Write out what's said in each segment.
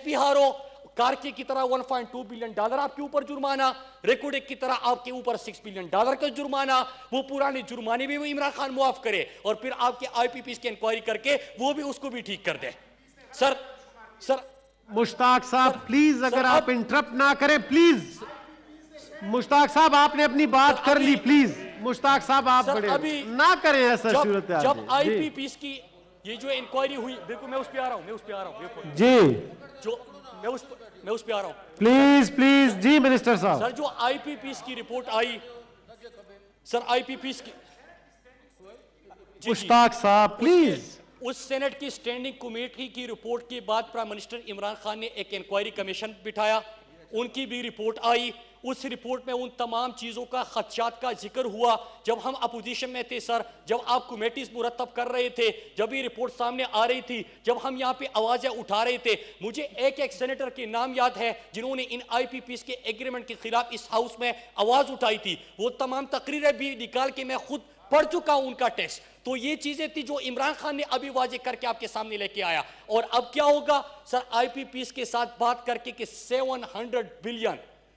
پی ہارو کارکے کی طرح $1.2 بلین آپ کے اوپر جرمانہ, ریکوڈک کی طرح آپ کے اوپر $6 بلین کا جرمانہ, وہ پرانے جرمانے بھی عمران خان معاف کرے اور پھر آپ کے آئی پی پیز کی انکوائری کر کے وہ بھی اس کو بھی ٹھیک کر دے. سر مشتاق صاحب پلیز اگر آپ انٹرپٹ نہ کریں پلیز. مشتاق صاحب آپ نے اپنی بات کر لی پلیز. مشتاق صاحب آپ بڑے نہ کریں ایسا صورتحال. جب آئی پی پیز کی یہ جو انکوائری ہوئی, بالکل میں اس پہ آ رہا ہوں جی جو میں اس پہ آ رہا ہوں پلیز جی منسٹر صاحب. سر جو آئی پی پیز کی رپورٹ آئی, سر آئی پی پیز کی مشتاق صاحب پلیز. اس سینٹ کی سٹینڈنگ کمیٹی کی رپورٹ کے بعد پرائم منسٹر عمران خان نے ایک انکوائری کمیشن بٹھایا, ان کی بھی رپورٹ آئی. اس رپورٹ میں ان تمام چیزوں کا خدشات کا ذکر ہوا. جب ہم اپوزیشن میں تھے سر, جب آپ کمیٹیز مرتب کر رہے تھے, جب یہ رپورٹ سامنے آ رہی تھی, جب ہم یہاں پہ آوازیں اٹھا رہے تھے, مجھے ایک سینیٹر کے نام یاد ہے جنہوں نے ان آئی پی پیز کے ایگریمنٹ کے خلاف اس ہاؤس میں آواز اٹھائی تھی. وہ تمام تقریریں بھی نکال کے میں خود پڑھ چکا ہوں ان کا ٹیکسٹ. تو یہ چیزیں تھی جو عمران خان نے ابھی واضح کر کے آپ کے سامنے لے کے آیا. اور اب کیا ہوگا سر, آئی پی پیز کے ساتھ بات کر کے کہ 700 بلین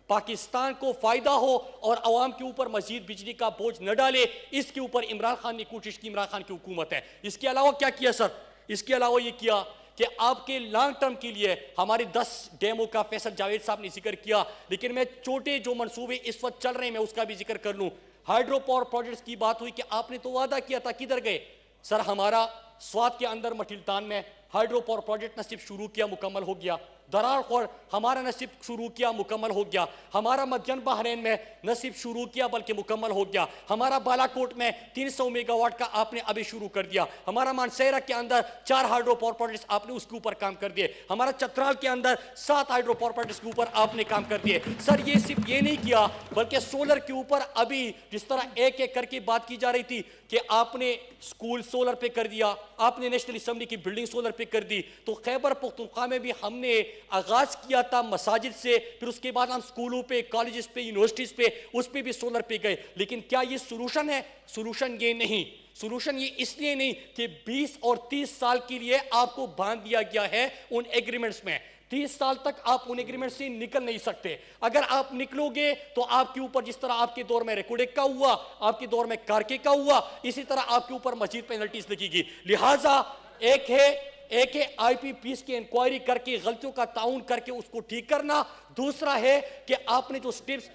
پاکستان کو فائدہ ہو اور عوام کے اوپر مزید بجلی کا بوجھ نہ ڈالے, اس کے اوپر عمران خان نے کوشش کی, عمران خان کی حکومت ہے. اس کے علاوہ کیا کیا سر, اس کے علاوہ یہ کیا کہ آپ کے لانگ ٹرم کے لیے ہمارے 10 ڈیموں کا فیصل جاوید صاحب نے ذکر کیا, لیکن میں چھوٹے جو منصوبے اس وقت چل رہے ہیں میں اس کا بھی ذکر کر لوں. ہائیڈرو پاور پروجیکٹس کی بات ہوئی کہ آپ نے تو وعدہ کیا تھا, کدھر گئے سر؟ ہمارا سوات کے اندر مٹلتان میں ہائیڈرو پاور پروجیکٹ نصیب شروع کیا, مکمل ہو گیا. درار خور ہمارا نصیب شروع کیا, مکمل ہو گیا. ہمارا مدین بحرین میں نصیب شروع کیا بلکہ مکمل ہو گیا. ہمارا بالا کوٹ میں 300 میگا واٹ کا آپ نے ابھی شروع کر دیا. ہمارا مانسیرا کے اندر 4 ہائیڈرو پاور پروجیکٹس آپ نے اس کے اوپر کام کر دیے. ہمارا چترال کے اندر 7 ہائیڈرو پاور پروجیکٹس کے اوپر آپ نے کام کر دیے. سر یہ صرف یہ نہیں کیا بلکہ سولر کے اوپر ابھی جس طرح ایک ایک کر کے بات کی جا رہی تھی کہ آپ نے سکول سولر پہ کر دیا, آپ نے نیشنل اسمبلی کی بلڈنگ سولر پہ کر دی. تو خیبر پختونخوا میں بھی ہم نے آغاز کیا تھا مساجد سے, پھر اس کے بعد ہم سکولوں پہ, کالجز پہ, یونیورسٹیز پہ, اس پہ بھی سولر پہ گئے. لیکن کیا یہ سولوشن ہے؟ سولوشن یہ نہیں. سولوشن یہ اس لیے نہیں کہ 20 اور 30 سال کے لیے آپ کو باندھ دیا گیا ہے ان ایگریمنٹس میں. 30 سال تک آپ ان ایگریمنٹ سے نکل نہیں سکتے. اگر آپ نکلو گے تو آپ کے اوپر جس طرح آپ کے دور میں ریکوڈک کا ہوا, آپ کے دور میں کارکے کا ہوا, اسی طرح آپ کے اوپر مزید پینلٹیز لگے گی. لہٰذا ایک ہے آئی پی پیز کی انکوائری کر کے غلطیوں کا تعاون کر کے اس کو ٹھیک کرنا. دوسرا ہے کہ آپ نے جو سٹیپس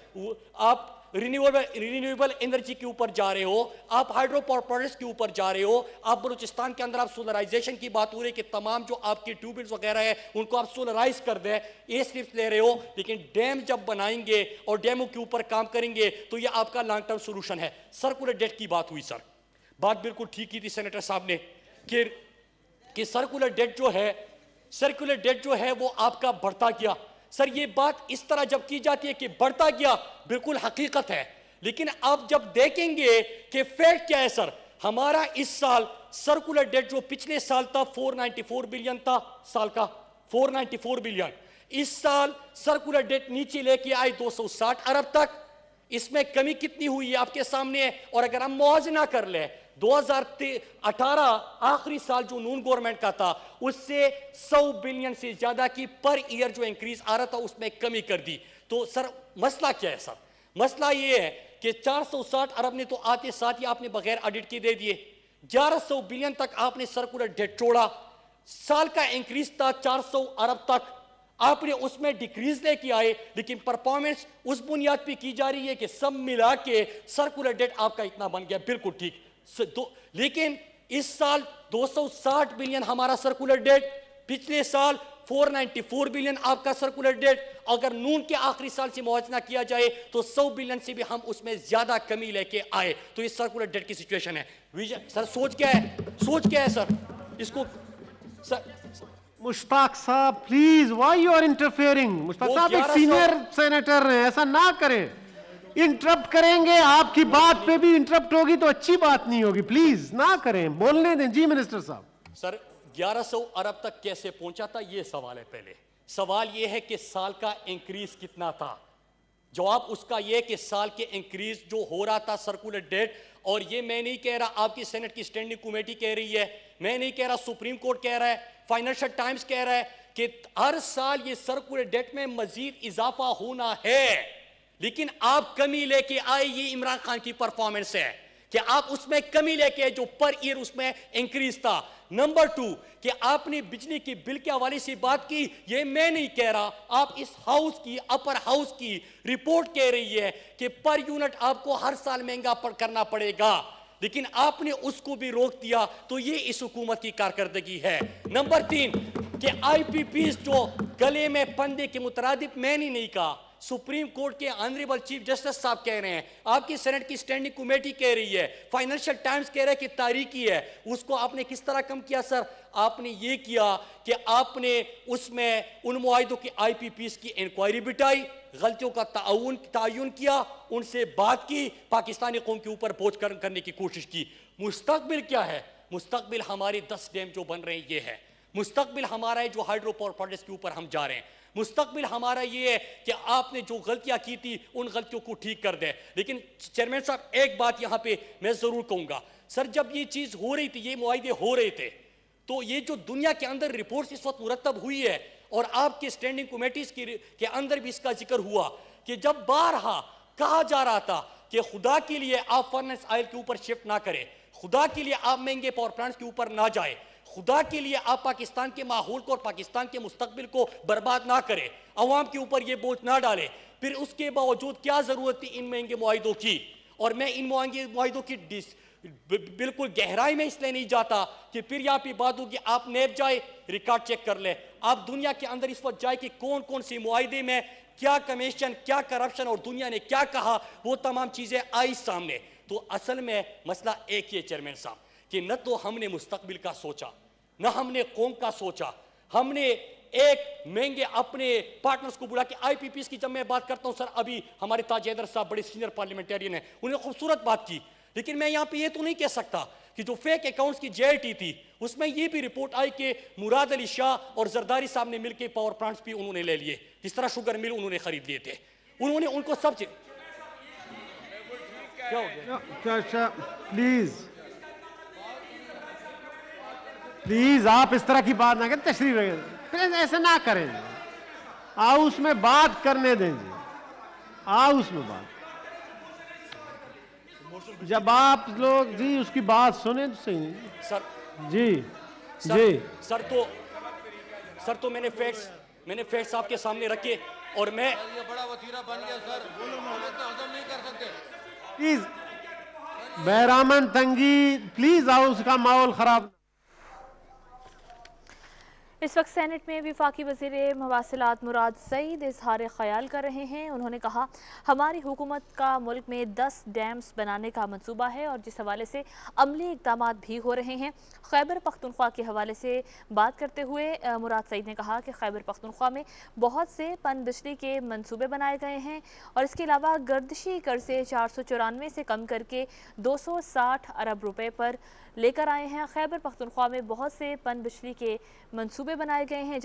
آپ رینیویبل انرجی کے اوپر جا رہے ہو, آپ ہائیڈرو پاور پروجیکٹس کے اوپر جا رہے ہو, آپ بلوچستان کے اندر آپ سولرائزیشن کی بات ہو رہی ہے کہ تمام جو آپ کے ٹیوبلز وغیرہ ہیں ان کو آپ سولرائز کر دیں, یہ سٹیپس لے رہے ہو. لیکن ڈیم جب بنائیں گے اور ڈیموں کے اوپر کام کریں گے تو یہ آپ کا لانگ ٹرم سولوشن ہے. سرکولر ڈیٹ کی بات ہوئی سر, بات بالکل ٹھیک کی تھی سینیٹر صاحب نے کہ سرکولر ڈیٹ جو ہے وہ آپ کا بڑھتا گیا. سر یہ بات اس طرح جب کی جاتی ہے کہ بڑھتا گیا, بالکل حقیقت ہے. لیکن آپ جب دیکھیں گے کہ فیکٹ کیا ہے سر, ہمارا اس سال سرکولر ڈیٹ جو پچھلے سال تھا 494 بلین تھا, سال کا 494 بلین, اس سال سرکولر ڈیٹ نیچے لے کے آئے 260 ارب تک. اس میں کمی کتنی ہوئی ہے آپ کے سامنے ہے. اور اگر ہم موازنہ کر لیں 2018 آخری سال جو نون گورنمنٹ کا تھا, اس سے 100 بلین سے زیادہ کی پر ایئر جو انکریز آ رہا تھا اس میں کمی کر دی. تو سر مسئلہ کیا ہے سر؟ مسئلہ یہ ہے کہ 460 ارب نے تو آتے ساتھ ہی آپ نے بغیر آڈٹ کے دے دیے. 1100 بلین تک آپ نے سرکولر ڈیٹ چھوڑا. سال کا انکریز تھا 400 ارب تک, آپ نے اس میں ڈیکریز لے کے آئے. لیکن پرفارمنس اس بنیاد پہ کی جا رہی ہے کہ سب ملا کے سرکولر ڈیٹ آپ کا اتنا بن گیا, بالکل ٹھیک. لیکن اس سال 260 بلین ہمارا سرکولر ڈیٹ, پچھلے سال 494 بلین آپ کا سرکولر ڈیٹ. اگر نون کے آخری سال سے موازنہ کیا جائے تو 100 بلین سے بھی ہم اس میں زیادہ کمی لے کے آئے. تو یہ سرکولر ڈیٹ کی سچویشن ہے. سر سوچ کیا ہے سر اس کو؟ مشتاق صاحب please, why you are interfering? Mushtaq صاحب ایک سینئر سینیٹر ہیں, ایسا نہ کریں. انٹرپٹ کریں گے, آپ کی بات پہ بھی انٹرپٹ ہوگی تو اچھی بات نہیں ہوگی. پلیز نہ کریں, بولنے دیں. جی منسٹر صاحب. سر 1100 ارب تک کیسے پہنچا تھا یہ سوال ہے. پہلے سوال یہ ہے کہ سال کا انکریز کتنا تھا. جواب اس کا یہ کہ سال کے انکریز جو ہو رہا تھا سرکولر ڈیٹ, اور یہ میں نہیں کہہ رہا, آپ کی سینٹ کی سٹینڈنگ کمیٹی کہہ رہی ہے, میں نہیں کہہ رہا, سپریم کورٹ کہہ رہا ہے, فائنینشل ٹائمز کہہ رہا ہے کہ ہر سال یہ سرکولر ڈیٹ میں مزید اضافہ ہونا ہے، لیکن آپ کمی لے کے آئے، یہ عمران خان کی پرفارمنس ہے کہ آپ اس میں کمی لے کے جو پر ایئر اس میں انکریز تھا۔ نمبر 2 کہ آپ نے بجلی کی بل کے حوالے سے بات کی، یہ میں نہیں کہہ رہا، آپ اس ہاؤس کی اپر ہاؤس کی رپورٹ کہہ رہی ہے کہ پر یونٹ آپ کو ہر سال مہنگا کرنا پڑے گا، لیکن آپ نے اس کو بھی روک دیا، تو یہ اس حکومت کی کارکردگی ہے۔ نمبر 3 کہ آئی پی پیز جو گلے میں پندے کے مترادف میں نے نہیں کہا، سپریم کورٹ کے آنریبل چیف جسٹس صاحب کہہ رہے ہیں، آپ کی سینٹ کی سٹینڈنگ کمیٹی کہہ رہی ہے، فائنینشل ٹائمز کہہ رہے ہیں کہ تاریخی ہے، اس کو آپ نے کس طرح کم کیا سر؟ آپ نے یہ کیا کہ آپ نے اس میں ان معاہدوں کی آئی پی پیز کی انکوائری بٹائی، غلطیوں کا تعین کیا، ان سے بات کی، پاکستانی قوم کے اوپر بوجھ کرنے کی کوشش کی۔ مستقبل کیا ہے؟ مستقبل ہمارے 10 ڈیم جو بن رہے ہیں یہ ہے، مستقبل ہمارا ہے جو ہائیڈرو پاور پروجیکٹس کے اوپر ہم جا رہے ہیں، مستقبل ہمارا یہ ہے کہ آپ نے جو غلطیاں کی تھی ان غلطیوں کو ٹھیک کر دیں۔ لیکن چیئرمین صاحب ایک بات یہاں پہ میں ضرور کہوں گا، سر جب یہ چیز ہو رہی تھی، یہ معاہدے ہو رہے تھے، تو یہ جو دنیا کے اندر رپورٹس اس وقت مرتب ہوئی ہے اور آپ کے سٹینڈنگ کمیٹیز کے اندر بھی اس کا ذکر ہوا کہ جب بارہا کہا جا رہا تھا کہ خدا کے لیے آپ فرنس آئل کے اوپر شفٹ نہ کریں، خدا کے لیے آپ مہنگے پاور پلانٹس کے اوپر نہ جائیں، خدا کے لیے آپ پاکستان کے ماحول کو اور پاکستان کے مستقبل کو برباد نہ کریں، عوام کے اوپر یہ بوجھ نہ ڈالیں، پھر اس کے باوجود کیا ضرورت تھی ان مہنگے معاہدوں کی؟ اور میں ان مہنگے معاہدوں کی بالکل گہرائی میں اس لیے نہیں جاتا کہ پھر یہاں پہ بات ہوگی، آپ نیب جائے ریکارڈ چیک کر لیں، آپ دنیا کے اندر اس وقت جائے کہ کون کون سی معاہدے میں کیا کمیشن، کیا کرپشن اور دنیا نے کیا کہا، وہ تمام چیزیں آئی سامنے۔ تو اصل میں مسئلہ ایک ہی ہے چیئرمین صاحب کہ نہ تو ہم نے مستقبل کا سوچا، نہ ہم نے قوم کا سوچا، ہم نے ایک مہنگے اپنے پارٹنرز کو بلا کے آئی پی پیز کی جب میں بات کرتا ہوں، سر ابھی ہمارے تاج حیدر صاحب بڑے سینئر پارلیمنٹیرین ہیں، انہوں نے خوبصورت بات کی، لیکن میں یہاں پہ یہ تو نہیں کہہ سکتا کہ جو فیک اکاؤنٹس کی جے ٹی تھی اس میں یہ بھی رپورٹ آئی کہ مراد علی شاہ اور زرداری صاحب نے مل کے پاور پلانٹس بھی انہوں نے لے لیے، جس طرح شوگر مل انہوں نے خرید لیے تھے، انہوں نے ان کو سب سے کیا ہو گیا؟ پلیز آپ اس طرح کی بات نہ کریں، تشریف رکھیں، ایسے نہ کریں، آؤ اس میں بات کرنے دیں جی، آؤ اس میں بات، جب آپ لوگ جی اس کی بات سنیں تو صحیح سر جی جی سر تو میں نے فیکٹس آپ کے سامنے رکھے اور میں یہ بڑا وطیرہ بن گیا سر، اتنا ہضم نہیں کر سکتے۔ پلیز بہرامن تنگی، پلیز آؤ اس کا ماحول خراب۔ اس وقت سینٹ میں وفاقی وزیر مواصلات مراد سعید اظہار خیال کر رہے ہیں۔ انہوں نے کہا ہماری حکومت کا ملک میں 10 ڈیمز بنانے کا منصوبہ ہے اور جس حوالے سے عملی اقدامات بھی ہو رہے ہیں۔ خیبر پختونخوا کے حوالے سے بات کرتے ہوئے مراد سعید نے کہا کہ خیبر پختونخوا میں بہت سے پن بجلی کے منصوبے بنائے گئے ہیں اور اس کے علاوہ گردشی قرضے 494 سے کم کر کے 260 ارب روپے پر لے کر آئے ہیں۔ خیبر پختونخوا میں بہت سے پن بجلی کے منصوبے بنائے گئے ہیں